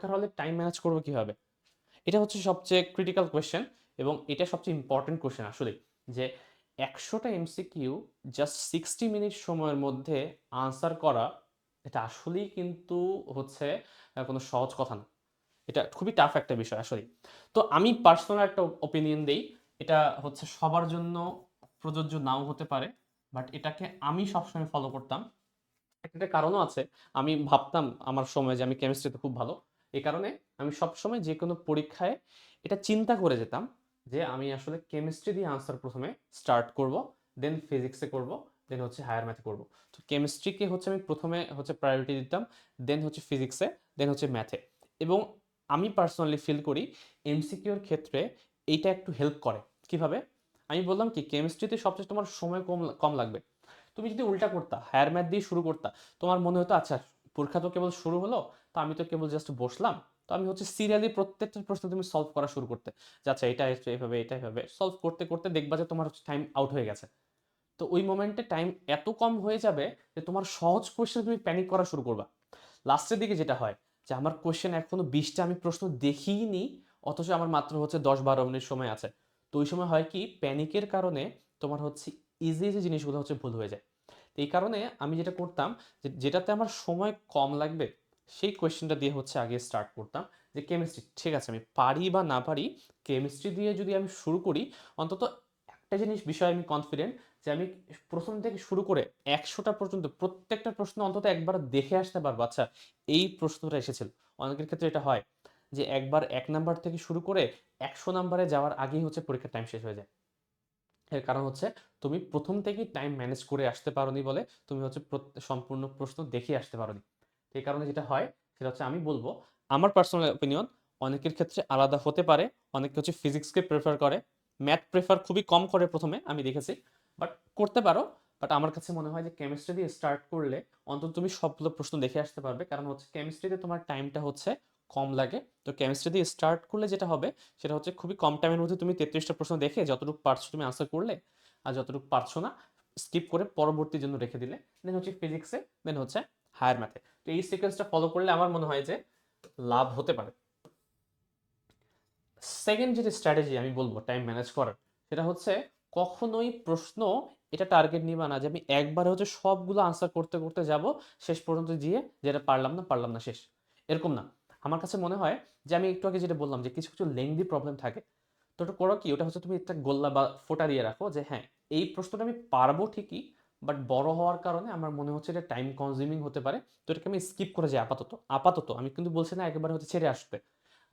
পরীক্ষার হলে time manage করবো কিভাবে? এটা হচ্ছে সবচেয়ে ক্রিটিক্যাল কোয়েশ্চেন এবং এটা সবচেয়ে ইম্পর্টেন্ট কোয়েশ্চেন আসলেই। যে ১০০টা এমসিকিউ জাস্ট 60 মিনিট সময়ের মধ্যে আনসার করা, এটা আসলেই কিন্তু হচ্ছে কোনো সহজ কথা না। এটা খুবই টাফ একটা বিষয় আসলেই। তো আমি পার্সোনাল একটা ওপিনিয়ন দেই। এটা হচ্ছে সবার জন্য প্রযোজ্য নাও হতে পারে। বাট এটাকে আমি সবসময় ফলো করতাম। একটা কারণও আছে। আমি ভাবতাম আমার সময় যে আমি কেমিস্ট্রিতে খুব ভালো। এই কারণে আমি সবসময় যেকোনো পরীক্ষায় এটা চিন্তা করে যেতাম যে আমি আসলে কেমিস্ট্রি দিয়ে আনসার ১ম এ স্টার্ট করব, দেন ফিজিক্সে করব, দেন হচ্ছে হায়ার ম্যাথে করব। তো কেমিস্ট্রিকে হচ্ছে আমি ১ম এ হচ্ছে প্রায়োরিটি দিতাম, দেন হচ্ছে ফিজিক্সে, দেন হচ্ছে ম্যাথে। এবং আমি পার্সোনালি ফিল করি এমসিকিউর ক্ষেত্রে এইটা একটু হেল্প করে। কিভাবে? আমি বললাম কি কেমিস্ট্রিতে সবচেয়ে তোমার সময় কম কম লাগবে। তুমি যদি উল্টা করতা, হায়ার ম্যাথ দিয়ে শুরু করতা, তোমার মনে হতো আচ্ছা পরীক্ষা তো কেবল শুরু হলো, তো আমি তো কেবল জাস্ট বসলাম। তো আমি হচ্ছে সিরিয়ালি প্রত্যেকটা প্রশ্ন তুমি সলভ করা শুরু করতে। যে আচ্ছা এটা হচ্ছে এভাবে, এটা এভাবে। সলভ করতে, করতে দেখবা যে তোমার হচ্ছে টাইম আউট হয়ে গেছে। তো ওই মোমেন্টে টাইম এত কম হয়ে যাবে যে তোমার সহজ কোয়েশ্চেন তুমি প্যানিক করা শুরু করবা। লাস্টের দিকে যেটা হয় যে আমার কোয়েশ্চেন এখনো ২০টা আমি প্রশ্ন দেখিইনি, অথচ আমার মাত্র হচ্ছে ১০-১২ মিনিট সময় আছে। তো ওই সময় হয় কি প্যানিকের কারণে তোমার হচ্ছে ইজি ইজি জিনিসগুলো হচ্ছে ভুল হয়ে যায়। তো এই কারণে আমি যেটা করতাম যে যেটাতে আমার সময় কম লাগবে সেই কোয়েশ্চেনটা দিয়ে হচ্ছে আগে স্টার্ট করতাম। যে কেমিস্ট্রি ঠিক আছে আমি পারি বা না পারি, কেমিস্ট্রি দিয়ে যদি আমি শুরু করি অন্তত একটা জিনিস বিষয়ে আমি কনফিডেন্ট যে আমি প্রথম থেকে শুরু করে ১০০টা পর্যন্ত প্রত্যেকটা প্রশ্ন অন্তত একবার দেখে আসতে পারবো। আচ্ছা এই প্রশ্নটা এসেছিল। অনেকের ক্ষেত্রে এটা হয় যে একবার ১ নাম্বার থেকে শুরু করে ১০০ নাম্বারে যাওয়ার আগেই হচ্ছে পরীক্ষার টাইম শেষ হয়ে যায়। এর কারণ হচ্ছে তুমি ১ম থেকেই টাইম ম্যানেজ করে আসতে পারোনি বলে তুমি হচ্ছে সম্পূর্ণ প্রশ্ন দেখে আসতে পারোনি। তো এই কারণে যেটা হয় সেটা হচ্ছে আমি বলব আমার পার্সোনাল অপিনিয়ন অনেকের ক্ষেত্রে আলাদা হতে পারে। অনেকে হচ্ছে ফিজিক্সকে প্রেফার করে। ম্যাথ প্রেফার খুবই কম করে ১ম এ আমি দেখেছি। বাট করতে পারো। বাট আমার কাছে মনে হয় যে কেমিস্ট্রি দিয়ে স্টার্ট করলে অন্তত তুমি সবগুলো প্রশ্ন দেখে আসতে পারবে। কারণ হচ্ছে কেমিস্ট্রিতে তোমার টাইমটা হচ্ছে কম লাগে। তো কেমিস্ট্রি দিয়ে স্টার্ট করলে যেটা হবে সেটা হচ্ছে খুবই কম টাইমের মধ্যে তুমি ৩৩টা প্রশ্ন দেখে যতটুকু পারছো তুমি আনসার করলে, আর যতটুকু পারছো না স্কিপ করে পরবর্তীর জন্য রেখে দিলে। দেন হচ্ছে ফিজিক্সে, দেন হচ্ছে হায়ার ম্যাথে। তো এই সিকোয়েন্সটা ফলো করলে আমার মনে হয় যে লাভ হতে পারে। সেকেন্ড যেটা স্ট্র্যাটেজি আমি বলবো টাইম ম্যানেজ করার, সেটা হচ্ছে কখনোই প্রশ্ন এটা টার্গেট নিবা না যে আমি একবারে হচ্ছে সবগুলো আনসার করতে করতে যাব, শেষ পর্যন্ত গিয়ে যেটা পারলাম না শেষ। এরকম না। আমার কাছে মনে হয় যে আমি একটু আগে যেটা বললাম যে কিছু কিছু লেংদি প্রবলেম থাকে। তো ওটা করো কি, ওটা হচ্ছে তুমি একটা গোল্লা বা ফোঁটা দিয়ে রাখো যে হ্যাঁ এই প্রশ্নটা আমি পারবো ঠিকই, বাট বড় হওয়ার কারণে আমার মনে হচ্ছে এটা টাইম কনজিউমিং হতে পারে। তো এটাকে আমি স্কিপ করে যাই আপাতত। আপাতত আমি কিন্তু বলছি না একেবারে হচ্ছে ছেড়ে আসতে।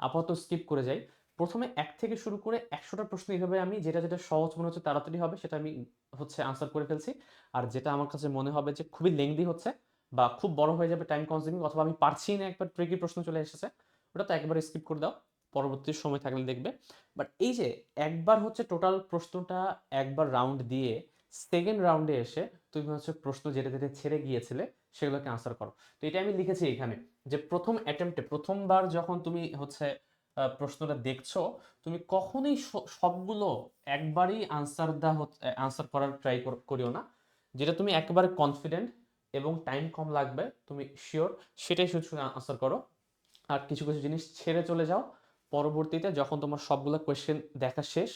আপাতত স্কিপ করে যাই। ১ম এ ১ থেকে শুরু করে ১০০টা প্রশ্ন এভাবে আমি যেটা যেটা সহজ মনে হচ্ছে তাড়াতাড়ি হবে সেটা আমি হচ্ছে আনসার করে ফেলছি। আর যেটা আমার কাছে মনে হবে যে খুবই লেংদি হচ্ছে বা খুব বড় হয়ে যাবে, টাইম কনজিউমিং, অথবা আমি পারছিই না, একবার ট্রিকি প্রশ্ন চলে এসেছে, ওটা তো একেবারে স্কিপ করে দাও। পরবর্তী সময় থাকলে দেখবে। বাট এই যে একবার হচ্ছে টোটাল প্রশ্নটা একবার রাউন্ড দিয়ে সেকেন্ড রাউন্ডে এসে তুমি হচ্ছে প্রশ্ন যেটা যেটা ছেড়ে গিয়েছিলে সেগুলোকে আনসার করো। তো এটা আমি লিখেছি এখানে যে প্রথম অ্যাটেম্পটে প্রথমবার যখন তুমি হচ্ছে প্রশ্নটা দেখছো, তুমি কখনোই সবগুলো একবারই আনসার করার ট্রাই করিও না। যেটা তুমি একেবারে কনফিডেন্ট এবং টাইম কম লাগবে তুমি শিওর, সেটাই শুধু শুধু আনসার করো। আর কিছু কিছু জিনিস ছেড়ে চলে যাও। পরবর্তীতে যখন তোমার সবগুলো কোয়েশ্চেন দেখা শেষ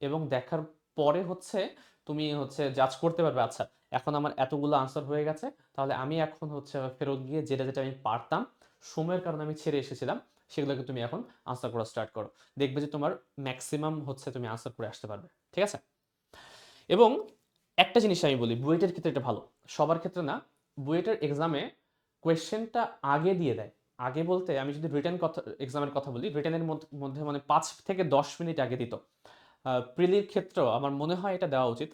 এবং দেখার পরে হচ্ছে তুমি হচ্ছে জাজ করতে পারবে আচ্ছা এখন আমার এতগুলো আনসার হয়ে গেছে, তাহলে আমি এখন হচ্ছে ফেরত গিয়ে যেটা যেটা আমি পারতাম সময়ের কারণে আমি ছেড়ে এসেছিলাম সেগুলোকে তুমি এখন আনসার করা স্টার্ট করো। দেখবে যে তোমার ম্যাক্সিমাম হচ্ছে তুমি আনসার করে আসতে পারবে। ঠিক আছে? এবং একটা জিনিস আমি বলি বুয়েটের ক্ষেত্রে এটা ভালো, সবার ক্ষেত্রে না। বুয়েটের এক্সামে কোয়েশ্চেনটা আগে দিয়ে দেয়। আগে বলতে আমি যদি রিটেন কথা এক্সামের কথা বলি, রিটেনের মধ্যে মানে ৫ থেকে ১০ মিনিট আগে দিত। প্রিলির ক্ষেত্রেও আমার মনে হয় এটা দেওয়া উচিত।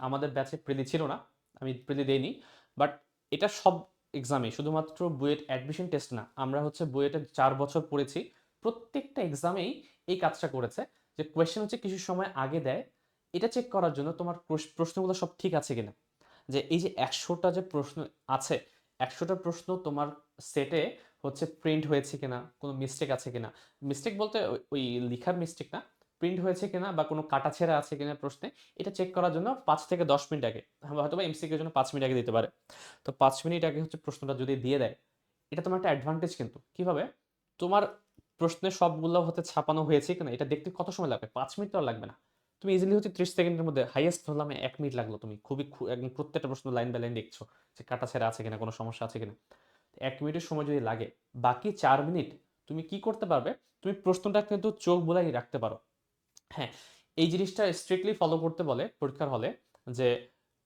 আমাদের ব্যাচে প্রিলি ছিল না, আমি প্রিলি দেইনি। বাট এটা সব এক্সামে, শুধুমাত্র বুয়েট অ্যাডমিশন টেস্ট না, আমরা হচ্ছে বুয়েটে ৪ বছর পড়েছি, প্রত্যেকটা এক্সামেই এই কাজটা করেছে যে কোয়েশ্চেন হচ্ছে কিছু সময় আগে দেয় এটা চেক করার জন্য তোমার প্রশ্নগুলো সব ঠিক আছে কিনা। যে এই যে ১০০টা যে প্রশ্ন আছে, ১০০টা প্রশ্ন তোমার সেটে হচ্ছে প্রিন্ট হয়েছে কিনা, কোনো মিস্টেক আছে কিনা। মিস্টেক বলতে ওই লিখার মিস্টেক না, প্রিন্ট হয়েছে কিনা বা কোনো কাটাছেঁড়া আছে কিনা প্রশ্নে, এটা চেক করার জন্য ৫ থেকে ১০ মিনিট আগে, হয়তো বা এমসিকিউর জন্য ৫ মিনিট আগে দিতে পারে। তো ৫ মিনিট আগে হচ্ছে প্রশ্নটা যদি দিয়ে দেয়, এটা তোমার একটা অ্যাডভান্টেজ কিন্তু। কিভাবে? তোমার প্রশ্নের সবগুলো হতে ছাপানো হয়েছে কিনা এটা দেখতে কত সময় লাগবে? 5 মিনিট তো আর লাগবে না। তুমি ইজিলি হচ্ছে 30 সেকেন্ডের মধ্যে, হাইয়েস্ট ধরলাম 1 মিনিট লাগলো, তুমি খুবই একদম প্রত্যেকটা প্রশ্ন লাইন বাই লাইন দেখছো যে কাটাছেঁড়া আছে কিনা, কোনো সমস্যা আছে কিনা। 1 মিনিটের সময় যদি লাগে, বাকি 4 মিনিট তুমি কি করতে পারবে? তুমি প্রশ্নটা কিন্তু চোখ বুলাই রাখতে পারো। হ্যাঁ, এই জিনিসটা স্ট্রিক্টলি ফলো করতে বলে পরীক্ষার হলে, যে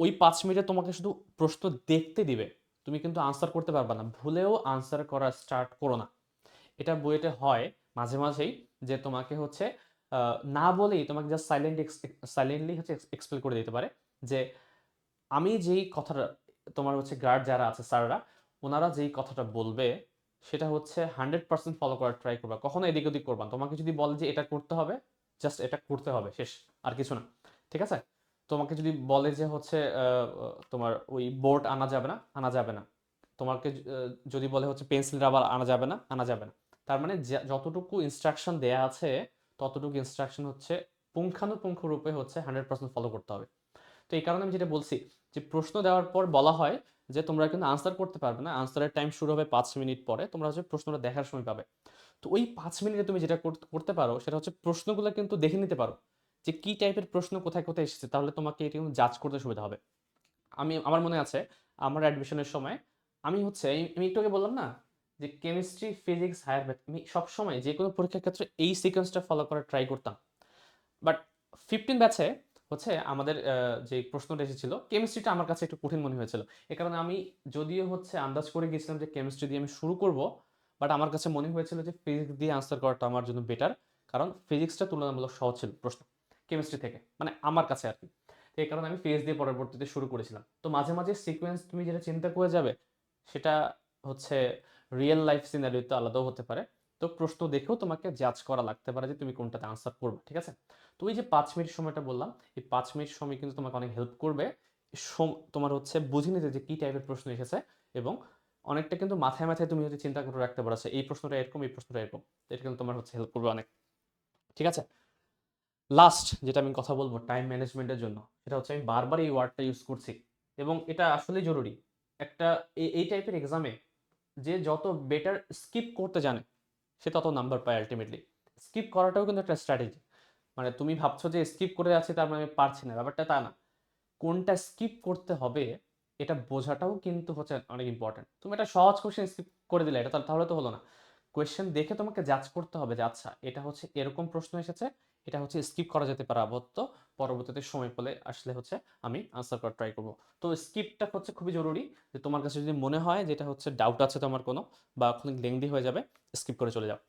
ওই 5 মিনিটে তোমাকে শুধু প্রশ্ন দেখতে দিবে, তুমি কিন্তু আনসার করতে পারবে না। ভুলেও আনসার করা স্টার্ট করো না। এটা বুয়েটে হয় মাঝে মাঝেই, যে তোমাকে হচ্ছে না বলেই তোমাকে জাস্ট সাইলেন্টলি হচ্ছে এক্সপ্লেন করে দিতে পারে যে আমি যেই কথাটা, তোমার হচ্ছে গার্ড যারা আছে স্যাররা, ওনারা যেই কথাটা বলবে সেটা হচ্ছে 100% ফলো করার ট্রাই করবা, কখনো এদিক ওদিক করবা না। তোমাকে যদি বলে যে এটা করতে হবে, জাস্ট এটা করতে হবে, শেষ, আর কিছু না। ঠিক আছে? তোমাকে যদি বলে যে হচ্ছে তোমার ওই বোর্ড আনা যাবে না, আনা যাবে না। তোমাকে যদি বলে হচ্ছে পেন্সিল রাবার আনা যাবে না, আনা যাবে না। তার মানে যতটুকু ইনস্ট্রাকশন দেয়া আছে ততটুকু ইনস্ট্রাকশন হচ্ছে পুঙ্খানুপুঙ্খ রূপে হচ্ছে 100% ফলো করতে হবে। তো এই কারণে আমি যেটা বলছি, যে প্রশ্ন দেওয়ার পর বলা হয় যে তোমরা কিন্তু আনসার করতে পারবে না, আনসারের টাইম শুরু হবে 5 মিনিট পরে, তোমরা হচ্ছে প্রশ্নটা দেখার সময় পাবে। তো ওই 5 মিনিটে তুমি যেটা করতে পারো সেটা হচ্ছে প্রশ্নগুলো কিন্তু দেখে নিতে পারো যে কি টাইপের প্রশ্ন কোথায় কোথায় এসেছে, তাহলে তোমাকে এটি কিন্তু জাজ করতে সুবিধা হবে। আমার মনে আছে আমার অ্যাডমিশনের সময় আমি হচ্ছে আমি একটু আগে বললাম না যে কেমিস্ট্রি, ফিজিক্স, হায়ার ম্যাথ, আমি সবসময় যে কোনো পরীক্ষার ক্ষেত্রে এই সিকোয়েন্সটা ফলো করার ট্রাই করতাম। বাট 15 ব্যাচে হচ্ছে আমাদের যে প্রশ্নটা এসেছিল কেমিস্ট্রিটা আমার কাছে একটু কঠিন মনে হয়েছিল। এ কারণে আমি যদিও হচ্ছে আন্দাজ করে গিয়েছিলাম যে কেমিস্ট্রি দিয়ে আমি শুরু করব, বাট আমার কাছে মনে হয়েছিল যে ফিজিক্স দিয়ে আনসার করাটা আমার জন্য বেটার, কারণ ফিজিক্সটা তুলনামূলক সহজ ছিল প্রশ্ন কেমিস্ট্রি থেকে, মানে আমার কাছে আর কি। তো এই কারণে আমি ফিজিক্স দিয়ে পরবর্তীতে শুরু করেছিলাম। তো মাঝে মাঝে সিকোয়েন্স তুমি যেটা চিন্তা করে যাবে সেটা হচ্ছে রিয়েল লাইফ সিনারিওতে আলাদাও হতে পারে। তো প্রশ্ন দেখেও তোমাকে জাজ করা লাগতে পারে যে তুমি কোনটাতে আনসার করবে। ঠিক আছে? তো এই যে 5 মিনিট সময়টা বললাম, এই 5 মিনিট সময় কিন্তু তোমাকে অনেক হেল্প করবে তোমার হচ্ছে বুঝে নিতে যে কি টাইপের প্রশ্ন এসেছে, এবং অনেকটা কিন্তু মাথায় মাথায় তুমি হচ্ছে চিন্তা করে রাখতে পারো যে এই প্রশ্নটা এরকম, এই প্রশ্নটা এরকম। তো এটা কিন্তু তোমার হচ্ছে হেল্প করবে অনেক। ঠিক আছে? লাস্ট যেটা আমি কথা বলবো টাইম ম্যানেজমেন্টের জন্য, সেটা হচ্ছে আমি বারবার এই ওয়ার্ডটা ইউজ করছি এবং এটা আসলেই জরুরি। একটা এই টাইপের এক্সামে যে যত বেটার স্কিপ করতে জানে সে তত নাম্বার পায় আলটিমেটলি। স্কিপ করাটাও কিন্তু একটা স্ট্র্যাটেজি। মানে তুমি ভাবছো যে স্কিপ করে যাচ্ছি তার মানে আমি পারছি না, ব্যাপারটা তা না। কোনটা স্কিপ করতে হবে এটা বোঝাটাও কিন্তু হচ্ছে অনেক ইম্পর্টেন্ট। তুমি একটা সহজ কোশ্চেন স্কিপ করে দিলে, এটা তাহলে তো হলো না। কোয়েশ্চেন দেখে তোমাকে জাজ করতে হবে যে আচ্ছা এটা হচ্ছে এরকম প্রশ্ন এসেছে, এটা হচ্ছে স্কিপ করা যেতে পারে আপাতত, পরবর্তীতে সময় পেলে আসলে হচ্ছে আমি আনসার করার ট্রাই করব। তো স্কিপটা হচ্ছে খুবই জরুরি, যে তোমার কাছে যদি মনে হয় যে এটা হচ্ছে ডাউট আছে তোমার কোনো, বা অনেক লেংদি হয়ে যাবে, স্কিপ করে চলে যাও।